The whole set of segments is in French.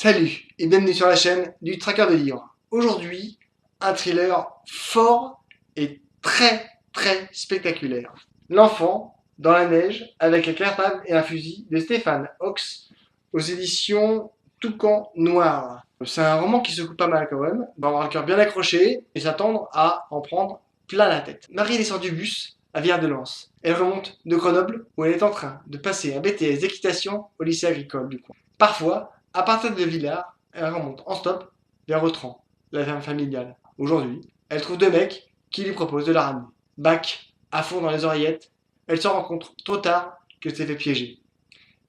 Salut et bienvenue sur la chaîne du Traqueur de livres. Aujourd'hui, un thriller fort et très spectaculaire. L'enfant dans la neige avec un cartable et un fusil de Stéphane Hawks aux éditions Toucan Noir. C'est un roman qui se coupe pas mal quand même, il va avoir un cœur bien accroché et s'attendre à en prendre plein la tête. Marie descend du bus à Villard-de-Lans. Elle remonte de Grenoble où elle est en train de passer un BTS d'équitation au lycée agricole du coin. Parfois, à partir de Villars, elle remonte en stop vers Autran, la ferme familiale. Aujourd'hui, elle trouve deux mecs qui lui proposent de la ramener. Bac à fond dans les oreillettes, elle se rend compte trop tard qu'elle s'est fait piéger.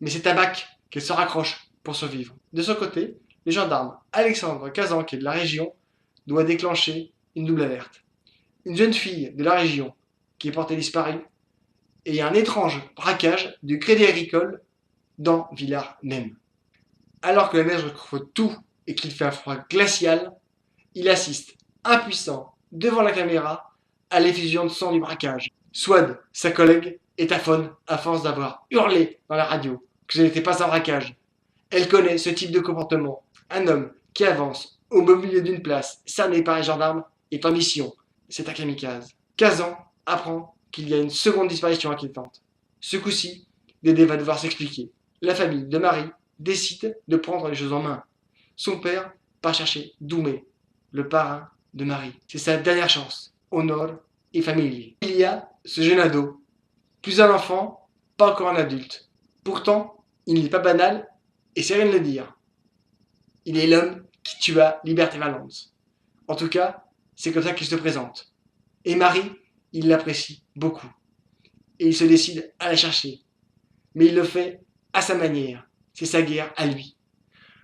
Mais c'est à Bac qu'elle se raccroche pour survivre. De son côté, les gendarmes Alexandre Kazan, qui est de la région, doit déclencher une double alerte. Une jeune fille de la région qui est portée disparue et un étrange braquage du Crédit Agricole dans Villars même. Alors que la neige recouvre tout et qu'il fait un froid glacial, il assiste, impuissant, devant la caméra, à l'effusion de sang du braquage. Swad, sa collègue, est aphone à force d'avoir hurlé dans la radio que ce n'était pas un braquage. Elle connaît ce type de comportement. Un homme qui avance au beau milieu d'une place, cerné par les gendarmes, est en mission. C'est un kamikaze. Kazan apprend qu'il y a une seconde disparition inquiétante. Ce coup-ci, Dédé va devoir s'expliquer. La famille de Marie décide de prendre les choses en main. Son père part chercher Doumé, le parrain de Marie. C'est sa dernière chance, honor et familier. Il y a ce jeune ado, plus un enfant, pas encore un adulte. Pourtant, il n'est pas banal et c'est rien de le dire. Il est l'homme qui tua Liberté Valence. En tout cas, c'est comme ça qu'il se présente. Et Marie, il l'apprécie beaucoup. Et il se décide à la chercher. Mais il le fait à sa manière. C'est sa guerre à lui.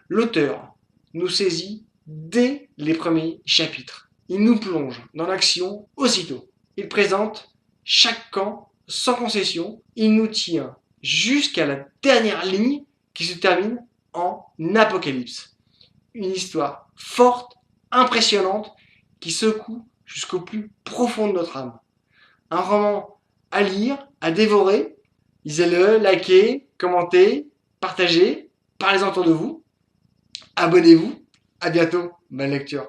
L'auteur nous saisit dès les premiers chapitres. Il nous plonge dans l'action aussitôt. Il présente chaque camp sans concession. Il nous tient jusqu'à la dernière ligne qui se termine en apocalypse. Une histoire forte, impressionnante, qui secoue jusqu'au plus profond de notre âme. Un roman à lire, à dévorer. Lisez-le, likez, commentez, partagez, parlez-en autour de vous. Abonnez-vous. À bientôt. Bonne lecture.